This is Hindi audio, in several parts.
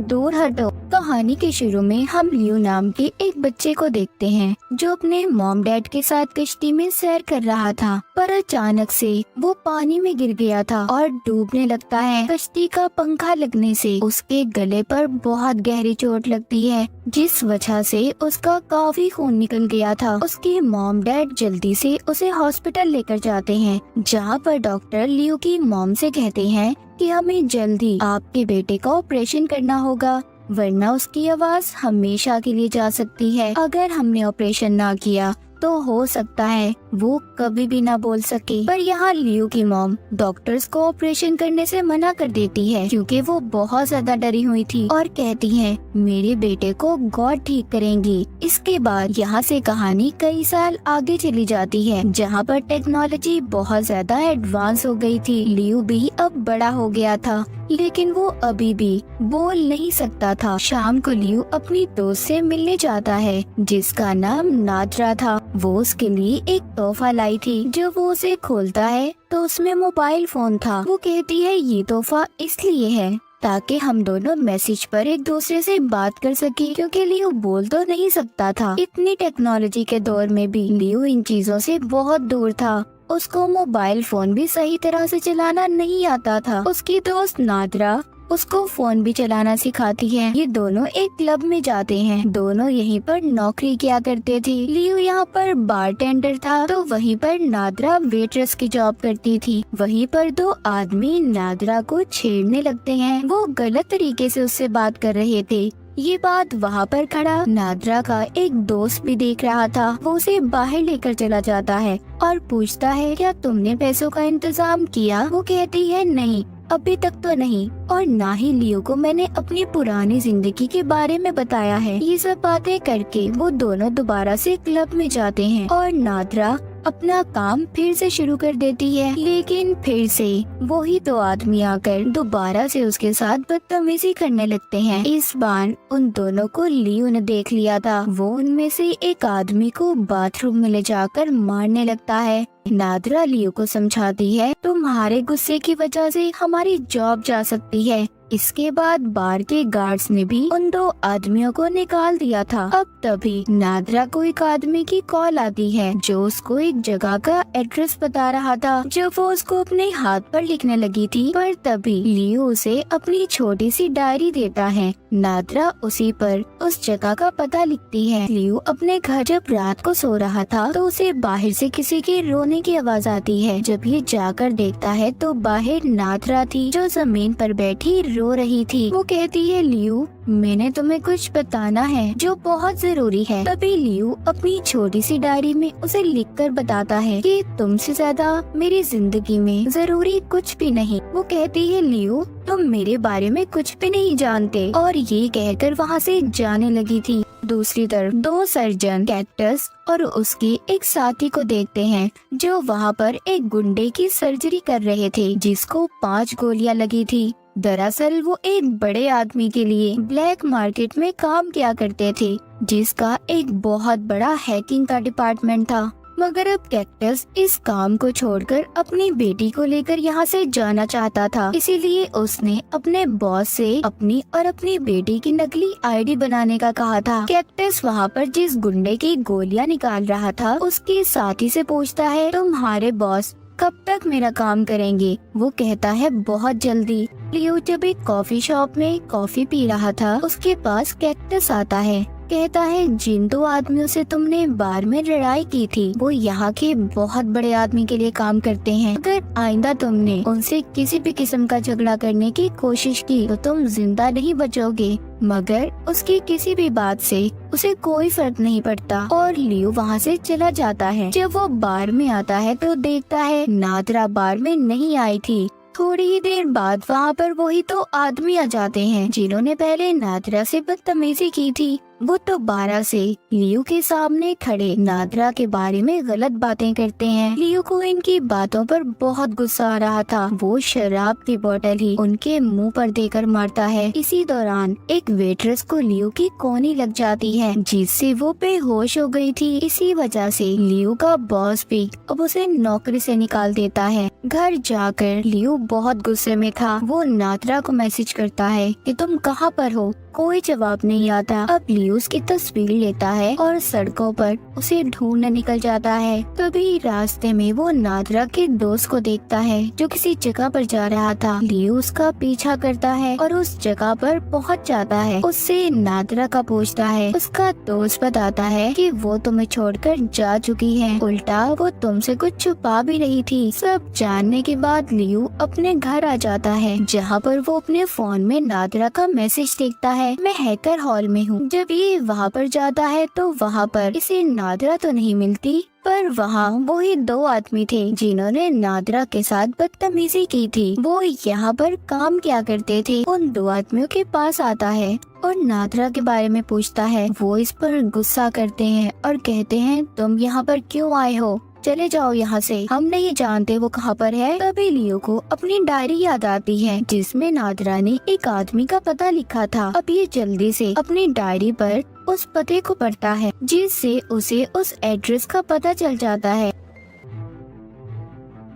दूर हटो। कहानी के शुरू में हम लियो नाम के एक बच्चे को देखते हैं जो अपने मॉम डैड के साथ कश्ती में सैर कर रहा था, पर अचानक से वो पानी में गिर गया था और डूबने लगता है। कश्ती का पंखा लगने से उसके गले पर बहुत गहरी चोट लगती है, जिस वजह से उसका काफी खून निकल गया था। उसके मॉम डैड जल्दी से उसे हॉस्पिटल लेकर जाते हैं, जहाँ पर डॉक्टर लियो की मॉम से कहते हैं कि हमें जल्दी आपके बेटे का ऑपरेशन करना होगा, वरना उसकी आवाज हमेशा के लिए जा सकती है। अगर हमने ऑपरेशन ना किया तो हो सकता है वो कभी भी ना बोल सके। पर यहाँ लियो की मॉम डॉक्टर्स को ऑपरेशन करने से मना कर देती है, क्योंकि वो बहुत ज्यादा डरी हुई थी और कहती है मेरे बेटे को गॉड ठीक करेंगी। इसके बाद यहाँ से कहानी कई साल आगे चली जाती है, जहाँ पर टेक्नोलॉजी बहुत ज्यादा एडवांस हो गई थी। लियो भी अब बड़ा हो गया था, लेकिन वो अभी भी बोल नहीं सकता था। शाम को लियो अपनी दोस्त से मिलने जाता है, जिसका नाम नादरा था। वो उसके लिए एक तोहफा लाई थी, जो वो उसे खोलता है तो उसमें मोबाइल फोन था। वो कहती है ये तोहफा इसलिए है ताकि हम दोनों मैसेज पर एक दूसरे से बात कर सके, क्योंकि लियो बोल तो नहीं सकता था। इतनी टेक्नोलॉजी के दौर में भी लियो इन चीजों से बहुत दूर था। उसको मोबाइल फोन भी सही तरह से चलाना नहीं आता था। उसकी दोस्त नादरा उसको फोन भी चलाना सिखाती है। ये दोनों एक क्लब में जाते हैं। दोनों यहीं पर नौकरी किया करते थे। लियो यहाँ पर बारटेंडर था, तो वहीं पर नादरा वेट्रेस की जॉब करती थी। वहीं पर दो आदमी नादरा को छेड़ने लगते हैं। वो गलत तरीके से उससे बात कर रहे थे। ये बात वहाँ पर खड़ा नादरा का एक दोस्त भी देख रहा था। वो उसे बाहर लेकर चला जाता है और पूछता है क्या तुमने पैसों का इंतजाम किया? वो कहती है नहीं, अभी तक तो नहीं, और ना ही लियो को मैंने अपनी पुरानी जिंदगी के बारे में बताया है। ये सब बातें करके वो दोनों दोबारा से क्लब में जाते हैं और नादरा अपना काम फिर से शुरू कर देती है। लेकिन फिर से वही दो आदमी आकर दोबारा से उसके साथ बदतमीजी करने लगते हैं। इस बार उन दोनों को लियो ने देख लिया था। वो उनमें से एक आदमी को बाथरूम में ले जाकर मारने लगता है। नादरा लियो को समझाती है तुम्हारे गुस्से की वजह से हमारी जॉब जा सकती है। इसके बाद बार के गार्ड्स ने भी उन दो आदमियों को निकाल दिया था। अब तभी नादरा को एक आदमी की कॉल आती है, जो उसको एक जगह का एड्रेस बता रहा था, जो वो उसको अपने हाथ पर लिखने लगी थी। पर तभी लियो उसे अपनी छोटी सी डायरी देता है। नादरा उसी पर उस जगह का पता लिखती है। लियो अपने घर जब रात को सो रहा था तो उसे बाहर से किसी के रोने की आवाज आती है। जब ये जाकर देखता है तो बाहर नादरा थी, जो जमीन पर बैठी रो रही थी। वो कहती है लियो मैंने तुम्हें कुछ बताना है जो बहुत जरूरी है। तभी लियो अपनी छोटी सी डायरी में उसे लिखकर बताता है कि तुमसे ज्यादा मेरी जिंदगी में जरूरी कुछ भी नहीं। वो कहती है लियो तुम मेरे बारे में कुछ भी नहीं जानते, और ये कहकर वहाँ से जाने लगी थी। दूसरी तरफ दो सर्जन कैक्टस और उसके एक साथी को देखते हैं, जो वहाँ पर एक गुंडे की सर्जरी कर रहे थे, जिसको 5 गोलियां लगी थी। दरअसल वो एक बड़े आदमी के लिए ब्लैक मार्केट में काम किया करते थे, जिसका एक बहुत बड़ा हैकिंग का डिपार्टमेंट था। मगर अब कैक्टस इस काम को छोड़कर अपनी बेटी को लेकर यहाँ से जाना चाहता था। इसीलिए उसने अपने बॉस से अपनी और अपनी बेटी की नकली आईडी बनाने का कहा था। कैक्टस वहाँ पर जिस गुंडे की गोलियां निकाल रहा था उसके साथी से पूछता है तुम्हारे बॉस कब तक मेरा काम करेंगे? वो कहता है बहुत जल्दी। लियो जब एक कॉफी शॉप में कॉफी पी रहा था, उसके पास कैक्टस आता है। कहता है जिन दो आदमियों से तुमने बार में लड़ाई की थी वो यहाँ के बहुत बड़े आदमी के लिए काम करते हैं। अगर आइंदा तुमने उनसे किसी भी किस्म का झगड़ा करने की कोशिश की तो तुम जिंदा नहीं बचोगे। मगर उसकी किसी भी बात से उसे कोई फर्क नहीं पड़ता और लियो वहाँ से चला जाता है। जब वो बार में आता है तो देखता है नादरा बार में नहीं आई थी। थोड़ी ही देर बाद वहाँ पर वही तो आदमी आ जाते हैं जिन्होंने पहले नादरा से बदतमीजी की थी। वो दोबारा से लियो के सामने खड़े नादरा के बारे में गलत बातें करते हैं। लियो को इनकी बातों पर बहुत गुस्सा आ रहा था। वो शराब की बोतल ही उनके मुंह पर देकर मारता है। इसी दौरान एक वेट्रेस को लियो की कोनी लग जाती है, जिससे वो बेहोश हो गई थी। इसी वजह से लियो का बॉस भी अब उसे नौकरी से निकाल देता है। घर जाकर लियो बहुत गुस्से में था। वो नादरा को मैसेज करता है कि तुम कहाँ पर हो। कोई जवाब नहीं आता। अब लियो उसकी तस्वीर लेता है और सड़कों पर उसे ढूंढने निकल जाता है। तभी रास्ते में वो नादरा के दोस्त को देखता है जो किसी जगह पर जा रहा था। लियो उसका पीछा करता है और उस जगह पर पहुंच जाता है। उससे नादरा का पूछता है। उसका दोस्त बताता है कि वो तुम्हें छोड़कर जा चुकी है, उल्टा वो तुमसे कुछ छुपा भी रही थी। सब जानने के बाद लियो अपने घर आ जाता है, जहाँ पर वो अपने फोन में नादरा का मैसेज देखता है, मैं हैकर हॉल में हूँ। जब ये वहाँ पर जाता है तो वहाँ पर इसे नादरा तो नहीं मिलती, पर वहाँ वही दो आदमी थे जिन्होंने नादरा के साथ बदतमीजी की थी। वो यहाँ पर काम क्या करते थे। उन दो आदमियों के पास आता है और नादरा के बारे में पूछता है। वो इस पर गुस्सा करते हैं और कहते हैं तुम यहाँ पर क्यों आए हो, चले जाओ यहाँ से, हम नहीं जानते वो कहाँ पर है। तभी लियो को अपनी डायरी याद आती है जिसमें नादरा ने एक आदमी का पता लिखा था। अब ये जल्दी से अपनी डायरी पर उस पते को पढ़ता है, जिससे उसे उस एड्रेस का पता चल जाता है।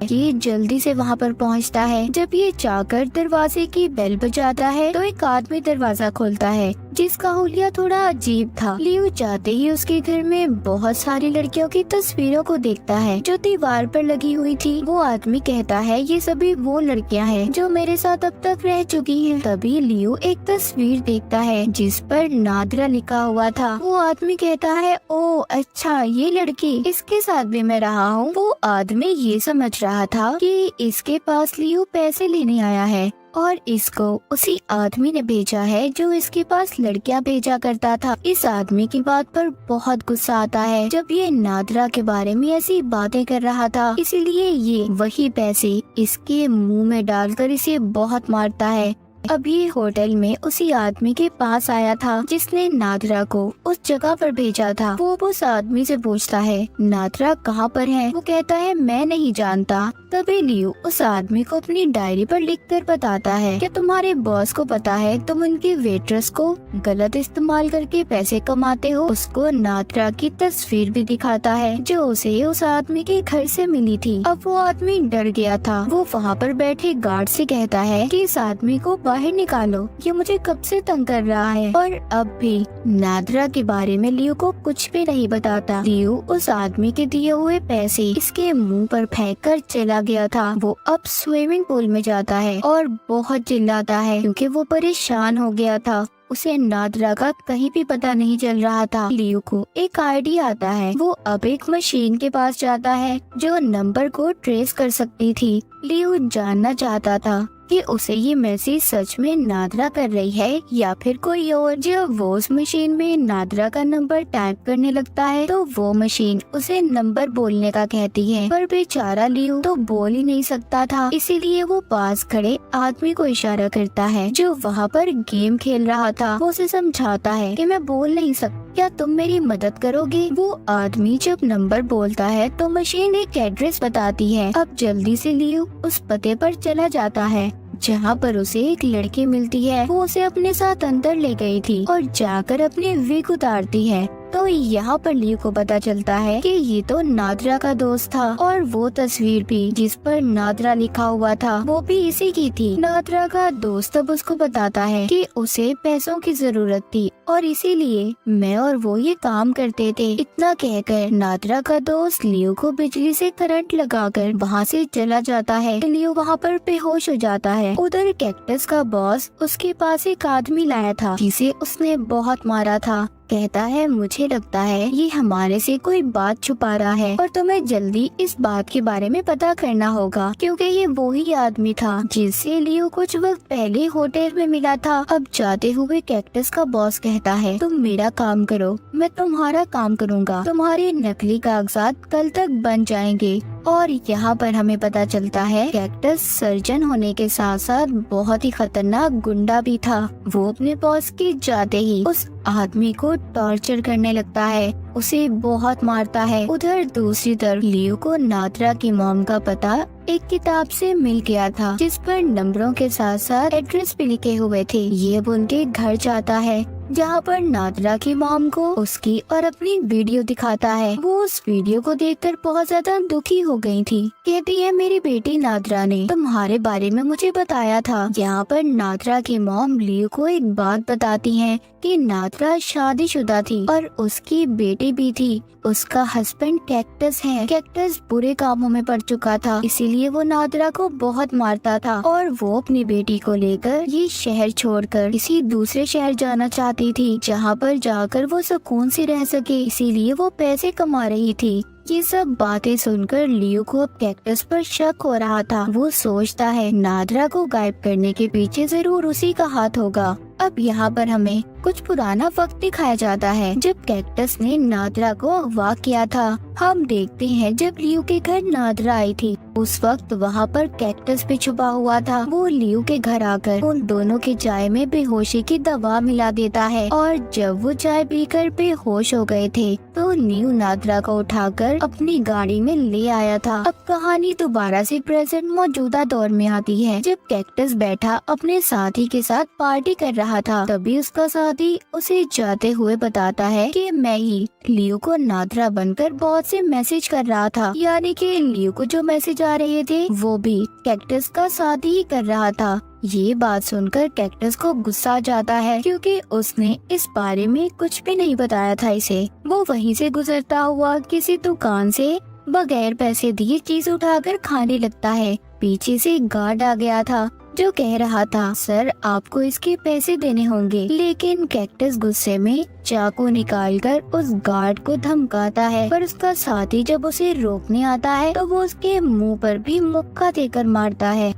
ये जल्दी से वहाँ पर पहुँचता है। जब ये जाकर दरवाजे की बेल बजाता है तो एक आदमी दरवाजा खोलता है, जिसका हुलिया थोड़ा अजीब था। लियो जाते ही उसके घर में बहुत सारी लड़कियों की तस्वीरों को देखता है जो दीवार पर लगी हुई थी। वो आदमी कहता है ये सभी वो लड़कियां हैं जो मेरे साथ अब तक रह चुकी हैं। तभी लियो एक तस्वीर देखता है जिस पर नादरा लिखा हुआ था। वो आदमी कहता है ओ अच्छा, ये लड़की, इसके साथ भी मैं रहा हूँ। वो आदमी ये समझ रहा था कि इसके पास लियो पैसे लेने आया है और इसको उसी आदमी ने भेजा है जो इसके पास लड़कियां भेजा करता था। इस आदमी की बात पर बहुत गुस्सा आता है जब ये नादरा के बारे में ऐसी बातें कर रहा था, इसीलिए ये वही पैसे इसके मुंह में डालकर इसे बहुत मारता है। अब ये होटल में उसी आदमी के पास आया था जिसने नादरा को उस जगह पर भेजा था। वो उस आदमी से पूछता है नादरा कहाँ पर है। वो कहता है मैं नहीं जानता। तभी लियो उस आदमी को अपनी डायरी पर लिखकर बताता है कि तुम्हारे बॉस को पता है तुम उनकी वेट्रेस को गलत इस्तेमाल करके पैसे कमाते हो। उसको नादरा की तस्वीर भी दिखाता है जो उसे उस आदमी के घर से मिली थी। अब वो आदमी डर गया था। वो वहाँ पर बैठे गार्ड से कहता है कि इस आदमी को बाहर निकालो, ये मुझे कब से तंग कर रहा है। और अब भी नादरा के बारे में लियो को कुछ भी नहीं बताता। लियो उस आदमी के दिए हुए पैसे इसके मुंह पर फेंक कर चला गया था। वो अब स्विमिंग पूल में जाता है और बहुत चिल्लाता है क्योंकि वो परेशान हो गया था। उसे नादरा का कहीं भी पता नहीं चल रहा था। लियो को एक आइडिया आता है। वो अब एक मशीन के पास जाता है जो नंबर को ट्रेस कर सकती थी। लियो जानना चाहता था कि उसे ये मैसेज सच में नादरा कर रही है या फिर कोई और। जब वो उस मशीन में नादरा का नंबर टाइप करने लगता है तो वो मशीन उसे नंबर बोलने का कहती है, पर बेचारा लियो तो बोल ही नहीं सकता था। इसीलिए वो पास खड़े आदमी को इशारा करता है जो वहाँ पर गेम खेल रहा था। वो उसे समझाता है कि मैं बोल नहीं सकता, क्या तुम मेरी मदद करोगे। वो आदमी जब नंबर बोलता है तो मशीन एक एड्रेस बताती है। अब जल्दी से लियो उस पते पर चला जाता है जहाँ पर उसे एक लड़की मिलती है। वो उसे अपने साथ अंदर ले गई थी और जाकर अपनी विग उतारती है। तो यहाँ पर लियो को पता चलता है कि ये तो नादरा का दोस्त था और वो तस्वीर भी जिस पर नादरा लिखा हुआ था वो भी इसी की थी। नादरा का दोस्त अब उसको बताता है कि उसे पैसों की जरूरत थी और इसीलिए मैं और वो ये काम करते थे। इतना कहकर नादरा का दोस्त लियो को बिजली से करंट लगाकर वहाँ से चला जाता है। लियो वहाँ पर बेहोश हो जाता है। उधर कैक्टस का बॉस उसके पास एक आदमी लाया था जिसे उसने बहुत मारा था। कहता है मुझे लगता है ये हमारे से कोई बात छुपा रहा है और तुम्हें जल्दी इस बात के बारे में पता करना होगा क्योंकि ये वही आदमी था जिससे लियो कुछ वक्त पहले होटल में मिला था। अब जाते हुए कैक्टस का बॉस कहता है तुम मेरा काम करो, मैं तुम्हारा काम करूँगा। तुम्हारे नकली कागजात कल तक बन जाएंगे। और यहाँ पर हमें पता चलता है कैक्टस सर्जन होने के साथ साथ बहुत ही खतरनाक गुंडा भी था। वो अपने बॉस के जाते ही उस आदमी को टॉर्चर करने लगता है, उसे बहुत मारता है। उधर दूसरी तरफ लियो को नादरा की मॉम का पता एक किताब से मिल गया था, जिस पर नंबरों के साथ साथ एड्रेस भी लिखे हुए थे। ये अब उनके घर जाता है, जहाँ पर नादरा की मॉम को उसकी और अपनी वीडियो दिखाता है। वो उस वीडियो को देखकर बहुत ज्यादा दुखी हो गई थी। कहती है मेरी बेटी नादरा ने तुम्हारे बारे में मुझे बताया था। यहाँ पर नादरा की मॉम लियो को एक बात बताती है कि नादरा शादीशुदा थी और उसकी बेटी भी थी। उसका हस्बैंड कैक्टस है। कैक्टस बुरे कामों में पड़ चुका था, इसीलिए वो नादरा को बहुत मारता था और वो अपनी बेटी को लेकर ये शहर छोड़कर किसी दूसरे शहर जाना चाहती थी, जहाँ पर जाकर वो सुकून से रह सके। इसीलिए वो पैसे कमा रही थी। ये सब बातें सुनकर लियो को अब कैक्टस पर शक हो रहा था। वो सोचता है नादरा को गायब करने के पीछे जरूर उसी का हाथ होगा। अब यहाँ पर हमें कुछ पुराना वक्त दिखाया जाता है, जब कैक्टस ने नादरा को अगवा किया था। हम देखते हैं जब लियो के घर नादरा आई थी, उस वक्त वहाँ पर कैक्टस भी छुपा हुआ था। वो लियो के घर आकर उन दोनों के चाय में बेहोशी की दवा मिला देता है और जब वो चाय पीकर बेहोश हो गए थे तो लियो नादरा को उठाकर अपनी गाड़ी में ले आया था। अब कहानी दोबारा से प्रेजेंट मौजूदा दौर में आती है, जब कैक्टस बैठा अपने साथी के साथ पार्टी कर रहा था। तभी उसका साथी उसे जाते हुए बताता है कि मैं ही लियो को नादरा बनकर बहुत से मैसेज कर रहा था। यानी कि लियो को जो मैसेज आ रहे थे वो भी कैक्टस का साथी ही कर रहा था। ये बात सुनकर कैक्टस को गुस्सा आ जाता है, क्योंकि उसने इस बारे में कुछ भी नहीं बताया था इसे। वो वहीं से गुजरता हुआ किसी दुकान से बगैर पैसे दिए चीज उठाकर खाने लगता है। पीछे से गार्ड आ गया था जो कह रहा था सर आपको इसके पैसे देने होंगे, लेकिन कैक्टस गुस्से में चाकू निकालकर उस गार्ड को धमकाता है। पर उसका साथी जब उसे रोकने आता है तो वो उसके मुंह पर भी मुक्का देकर मारता है।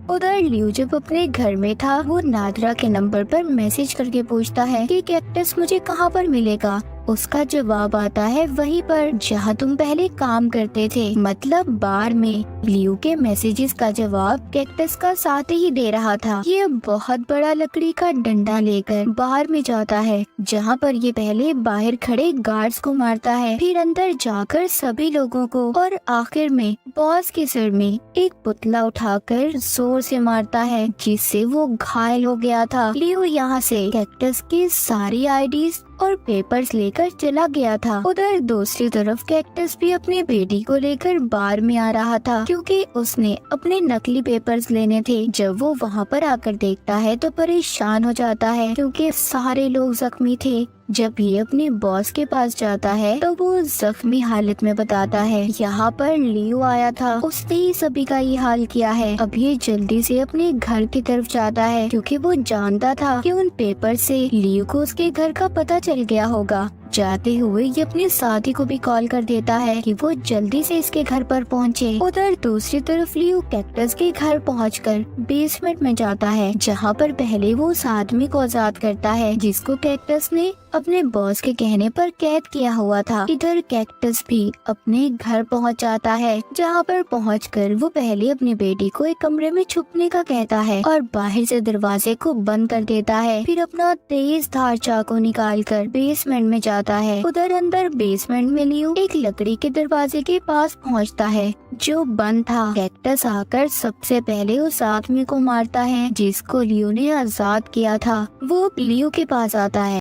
उधर लियो जब अपने घर में था, वो नादरा के नंबर पर मैसेज करके पूछता है कि कैक्टस मुझे कहाँ पर मिलेगा। उसका जवाब आता है वहीं पर जहाँ तुम पहले काम करते थे, मतलब बार में। लियो के मैसेजेस का जवाब कैक्टस का साथ ही दे रहा था। ये बहुत बड़ा लकड़ी का डंडा लेकर बाहर में जाता है, जहाँ पर ये पहले बाहर खड़े गार्ड्स को मारता है, फिर अंदर जाकर सभी लोगों को, और आखिर में बॉस के सिर में एक पुतला उठाकर जोर से मारता है, जिससे वो घायल हो गया था। लियो यहाँ से कैक्टस की सारी आईडीज और पेपर्स लेकर चला गया था। उधर दूसरी तरफ कैक्टस भी अपनी बेटी को लेकर बार में आ रहा था, क्योंकि उसने अपने नकली पेपर्स लेने थे। जब वो वहाँ पर आकर देखता है तो परेशान हो जाता है, क्योंकि सारे लोग जख्मी थे। जब ये अपने बॉस के पास जाता है तो वो जख्मी हालत में बताता है यहाँ पर लियो आया था, उसने ही सभी का ये हाल किया है। अब ये जल्दी से अपने घर की तरफ जाता है, क्योंकि वो जानता था कि उन पेपर से लियो को उसके घर का पता चल गया होगा। जाते हुए ये अपने साथी को भी कॉल कर देता है कि वो जल्दी से इसके घर पर पहुँचे। उधर दूसरी तरफ लियो कैक्टस के घर पहुंचकर बेसमेंट में जाता है, जहाँ पर पहले वो उस आदमी को आजाद करता है जिसको कैक्टस ने अपने बॉस के कहने पर कैद किया हुआ था। इधर कैक्टस भी अपने घर पहुंच जाता है, जहाँ पर पहुंचकर वो पहले अपनी बेटी को एक कमरे में छुपने का कहता है और बाहर से दरवाजे को बंद कर देता है। फिर अपना तेज धार चाकू निकालकर बेसमेंट में जाता है। उधर अंदर बेसमेंट में लियो एक लकड़ी के दरवाजे के पास पहुंचता है जो बंद था। कैक्टस आकर सबसे पहले उस आदमी को मारता है जिसको लियो ने आजाद किया था। वो लियो के पास आता है